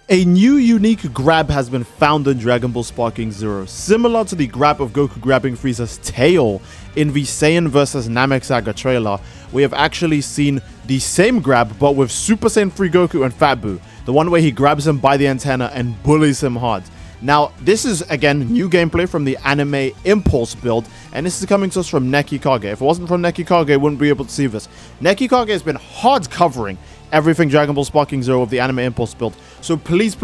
A new unique grab has been found in Dragon Ball Sparking Zero, similar to the grab of Goku grabbing Frieza's tail in the Saiyan vs Namek Saga trailer. We have actually seen the same grab but with Super Saiyan 3 Goku and Fat Buu, the one where he grabs him by the antenna and bullies him hard. Now, this is, again, new gameplay from the Anime Impulse build, and this is coming to us from Namek Saga. If it wasn't from Namek Saga, I wouldn't be able to see this. Namek Saga has been hard covering everything Dragon Ball Sparking Zero of the Anime Impulse build, so please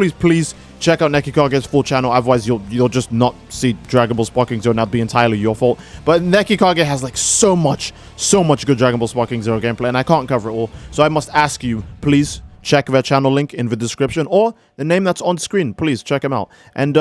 check out Namek Saga's full channel, otherwise you'll just not see Dragon Ball Sparking Zero, and that'd be entirely your fault. But Namek Saga has like so much good Dragon Ball Sparking Zero gameplay, and I can't cover it all, so I must ask you, please check their channel link in the description or the name that's on screen. Please check them out. And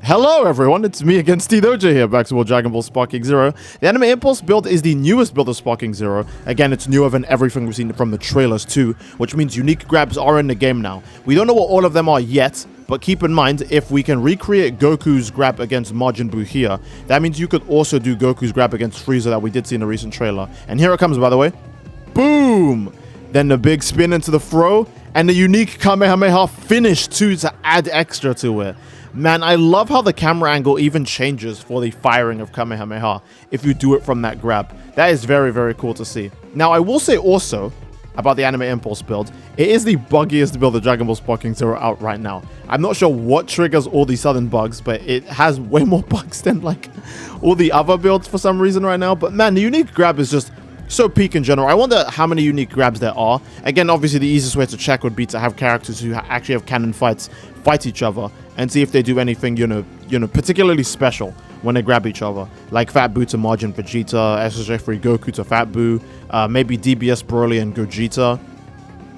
hello everyone, it's me again, Steve Doja here, back to more Dragon Ball Sparking Zero. The Anime Impulse build is the newest build of Sparking Zero. Again, it's newer than everything we've seen from the trailers too, which means unique grabs are in the game now. We don't know what all of them are yet, but keep in mind, if we can recreate Goku's grab against Majin Buu here, that means you could also do Goku's grab against Frieza that we did see in a recent trailer. And here it comes, by the way. Boom! Then the big spin into the throw, and the unique Kamehameha finish too to add extra to it. Man, I love how the camera angle even changes for the firing of Kamehameha if you do it from that grab. That is very cool to see. Now, I will say also about the Anime Impulse build, it is the buggiest build of Dragon Ball Sparking Zero out right now. I'm not sure what triggers all these sudden bugs, but it has way more bugs than like all the other builds for some reason right now. But man, the unique grab is just so peak in general. I wonder how many unique grabs there are. Again, obviously the easiest way to check would be to have characters who actually have canon fights fight each other and see if they do anything, you know, particularly special when they grab each other. Like Fat Buu to Majin Vegeta, SSJ3 Goku to Fat Buu, maybe DBS Broly and Gogeta.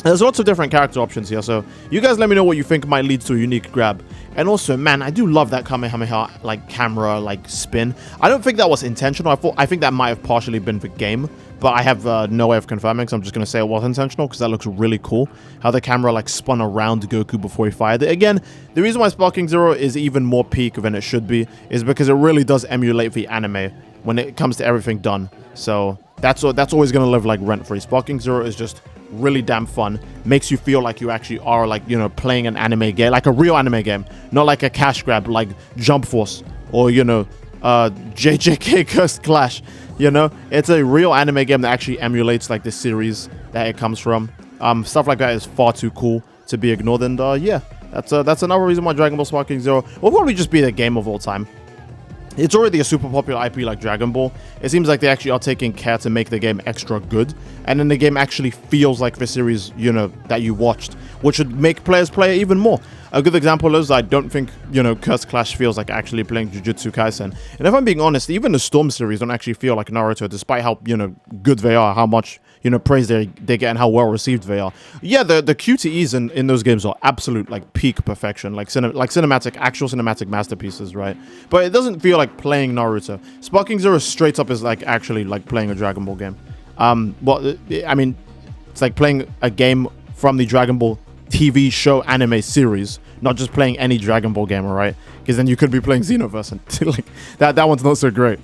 There's lots of different character options here, so you guys let me know what you think might lead to a unique grab. And also, man, I do love that Kamehameha, like, camera, like, spin. I don't think that was intentional. I think that might have partially been the game, but I have no way of confirming, so I'm just going to say it was intentional, because that looks really cool. How the camera, like, spun around Goku before he fired it. Again, the reason why Sparking Zero is even more peak than it should be is because it really does emulate the anime when it comes to everything done. So that's always going to live, like, rent-free. Sparking Zero is just really damn fun, makes you feel like you actually are, like, you know, playing an anime game, like a real anime game, not like a cash grab like Jump Force or, you know, JJK Cursed Clash. You know, it's a real anime game that actually emulates like the series that it comes from. Stuff like that is far too cool to be ignored, and yeah, that's another reason why Dragon Ball Sparking Zero will probably just be the game of all time. It's already a super popular IP like Dragon Ball. It seems like they actually are taking care to make the game extra good, and then the game actually feels like the series, you know, that you watched, which would make players play it even more. A good example is, I don't think, you know, Cursed Clash feels like actually playing Jujutsu Kaisen. And if I'm being honest, even the Storm series don't actually feel like Naruto, despite how, you know, good they are, how much, you know, praise they get, and how well received they are. Yeah, the QTEs in those games are absolute, like, peak perfection, like actual cinematic masterpieces, right? But it doesn't feel like playing Naruto. Sparking Zero straight up is like actually like playing a Dragon Ball game. Well, I mean, it's like playing a game from the Dragon Ball TV show anime series, not just playing any Dragon Ball game, alright? Because then you could be playing Xenoverse, and like that one's not so great.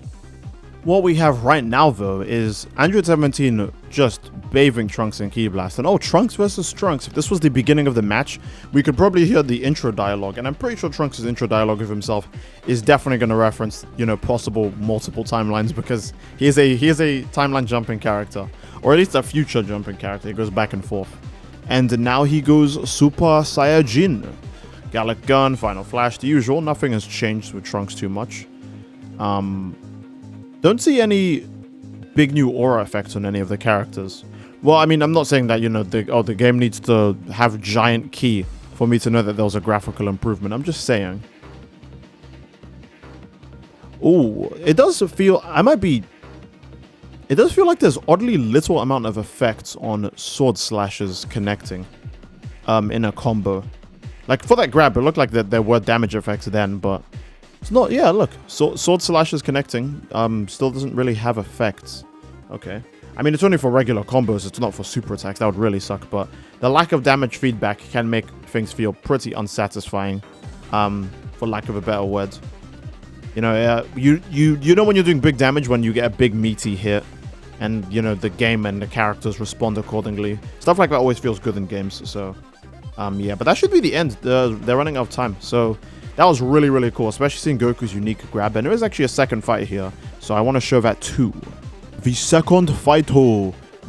What we have right now, though, is Android 17 just bathing Trunks in Ki Blast. And oh, Trunks versus Trunks. If this was the beginning of the match, we could probably hear the intro dialogue. And I'm pretty sure Trunks' intro dialogue of himself is definitely going to reference, you know, possible multiple timelines, because he is a timeline jumping character. Or at least a future jumping character. He goes back and forth. And now he goes Super Saiyajin. Gallic Gun, Final Flash, the usual. Nothing has changed with Trunks too much. Don't see any big new aura effects on any of the characters. Well, I mean, I'm not saying that, you know, the game needs to have giant ki for me to know that there was a graphical improvement. I'm just saying. Ooh, it does feel... It does feel like there's oddly little amount of effects on sword slashes connecting in a combo. Like, for that grab, it looked like that there were damage effects then, but... It's not, yeah, look, sword slashes connecting, still doesn't really have effects. Okay. I mean, it's only for regular combos, it's not for super attacks, that would really suck, but the lack of damage feedback can make things feel pretty unsatisfying, for lack of a better word. You know, you know when you're doing big damage when you get a big meaty hit, and, you know, the game and the characters respond accordingly. Stuff like that always feels good in games, so... Yeah, but that should be the end. They're running out of time. So that was really, really cool, especially seeing Goku's unique grab. And there is actually a second fight here, so I want to show that too. The second fight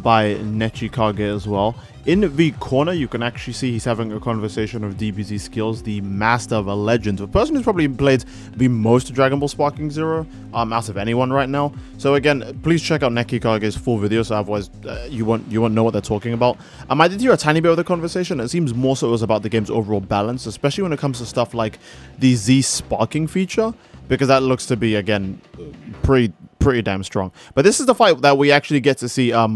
by Nechikage as well. In the corner, you can actually see he's having a conversation with DBZ Skills, the master of a legend, a person who's probably played the most Dragon Ball Sparking Zero out of anyone right now. So again, please check out Nechikage's full video, so otherwise you won't know what they're talking about. I did hear a tiny bit of the conversation. It seems more so it was about the game's overall balance, especially when it comes to stuff like the Z Sparking feature, because that looks to be, again, pretty damn strong. But this is the fight that we actually get to see a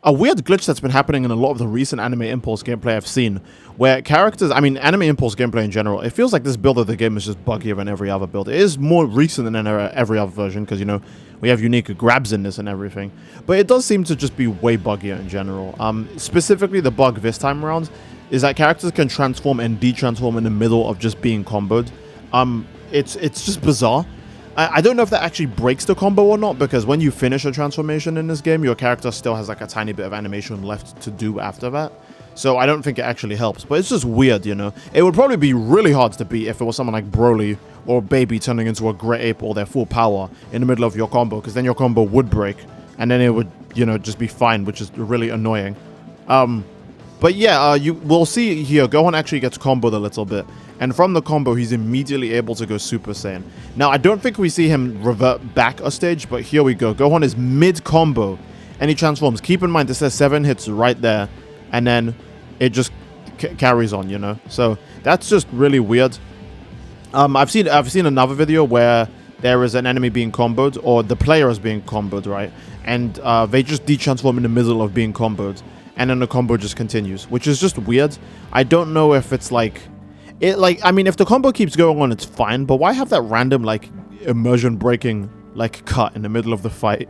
weird glitch that's been happening in a lot of the recent Anime Impulse gameplay I've seen, where characters, Anime Impulse gameplay in general, it feels like this build of the game is just buggier than every other build. It is more recent than every other version, because, you know, we have unique grabs in this and everything, but it does seem to just be way buggier in general. Specifically, the bug this time around is that characters can transform and de-transform in the middle of just being comboed. It's just bizarre. I don't know if that actually breaks the combo or not, because when you finish a transformation in this game, your character still has like a tiny bit of animation left to do after that. So I don't think it actually helps, but it's just weird, you know. It would probably be really hard to beat if it was someone like Broly or Baby turning into a Great Ape or their full power in the middle of your combo, because then your combo would break, and then it would, you know, just be fine, which is really annoying. But yeah, we'll see here, Gohan actually gets comboed a little bit. And from the combo, he's immediately able to go Super Saiyan. Now, I don't think we see him revert back a stage, but here we go. Gohan is mid-combo, and he transforms. Keep in mind, this says 7 hits right there, and then it just carries on, you know? So that's just really weird. I've seen another video where there is an enemy being comboed, or the player is being comboed, right? And they just de-transform in the middle of being comboed, and then the combo just continues, which is just weird. I don't know if it's like... if the combo keeps going on, it's fine, but why have that random, like, immersion breaking, like, cut in the middle of the fight?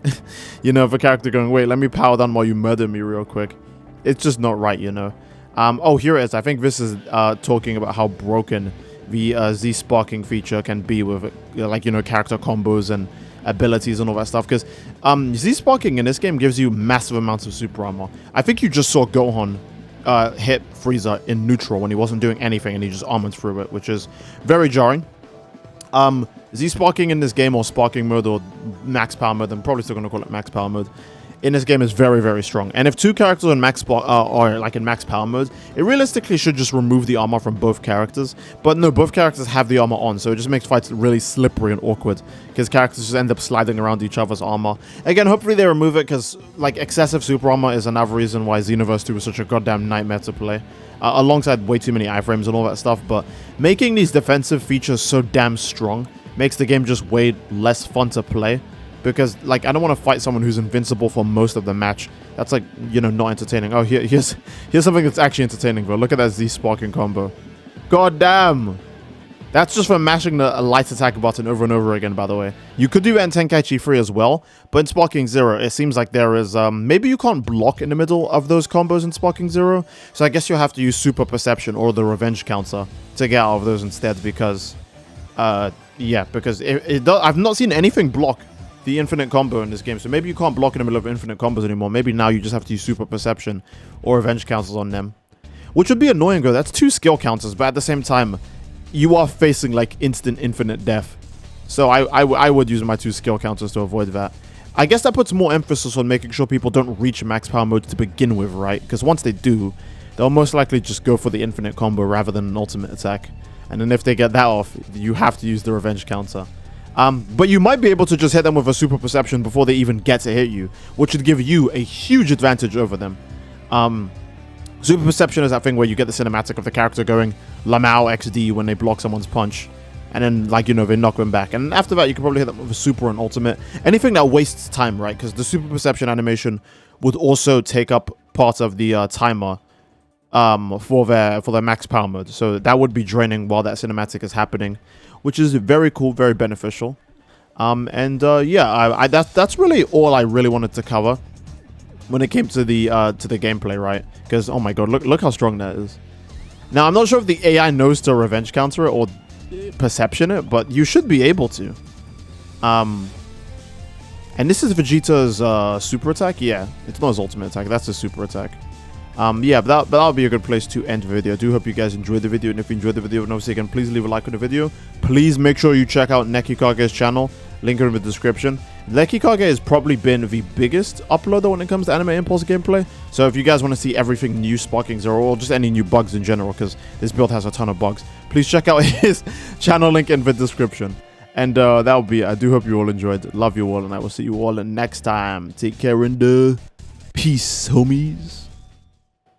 You know, of a character going, wait, let me power down while you murder me real quick. It's just not right, you know. Oh, here it is. I think this is talking about how broken the Z Sparking feature can be with, like, you know, character combos and abilities and all that stuff, because Z Sparking in this game gives you massive amounts of super armor. I think you just saw Gohan hit Frieza in neutral when he wasn't doing anything, and he just armored through it, which is very jarring. Z Sparking in this game, or Sparking mode, or max power mode, I'm probably still going to call it max power mode, in this game is very, very strong. And if two characters are in max power mode, it realistically should just remove the armor from both characters. But no, both characters have the armor on, so it just makes fights really slippery and awkward, because characters just end up sliding around each other's armor. Again, hopefully they remove it, because like excessive super armor is another reason why Xenoverse 2 was such a goddamn nightmare to play. Alongside way too many iframes and all that stuff, but making these defensive features so damn strong makes the game just way less fun to play. Because, like, I don't want to fight someone who's invincible for most of the match. That's, like, you know, not entertaining. Oh, here's something that's actually entertaining, bro. Look at that Z Sparking combo. God damn! That's just from mashing the light attack button over and over again, by the way. You could do it in Tenkaichi 3 as well, but in Sparking Zero, it seems like there is, maybe you can't block in the middle of those combos in Sparking Zero, so I guess you'll have to use Super Perception or the Revenge counter to get out of those instead, because, yeah, because I've not seen anything block the infinite combo in this game, so maybe you can't block in the middle of infinite combos anymore. Maybe now you just have to use Super Perception or Revenge counters on them, which would be annoying, though. That's 2 skill counters, but at the same time, you are facing like instant infinite death, so I would use my 2 skill counters to avoid that. I guess that puts more emphasis on making sure people don't reach max power mode to begin with, right? Because once they do, they'll most likely just go for the infinite combo rather than an ultimate attack, and then if they get that off, you have to use the Revenge counter. But you might be able to just hit them with a Super Perception before they even get to hit you, which would give you a huge advantage over them. Super Perception is that thing where you get the cinematic of the character going Lamau XD when they block someone's punch, and then, like, you know, they knock them back. And after that, you can probably hit them with a Super and Ultimate. Anything that wastes time, right? Because the Super Perception animation would also take up part of the timer for their max power mode. So that would be draining while that cinematic is happening, which is very cool, very beneficial. Yeah, that's really all I really wanted to cover when it came to the gameplay, right? Because, oh my god, look how strong that is. Now, I'm not sure if the AI knows to Revenge counter it or Perception it, but you should be able to. And this is Vegeta's super attack? Yeah, it's not his ultimate attack, that's his super attack. Yeah, but that'll be a good place to end the video. I do hope you guys enjoyed the video, and if you enjoyed the video, and obviously again, please leave a like on the video. Please make sure you check out Nekikage's channel, link in the description. Nekikage has probably been the biggest uploader when it comes to anime impulse gameplay, so if you guys want to see everything new Sparking Zero, or just any new bugs in general, because this build has a ton of bugs, please check out his channel link in the description. And that will be it. I do hope you all enjoyed. Love you all, and I will see you all next time. Take care and peace, homies.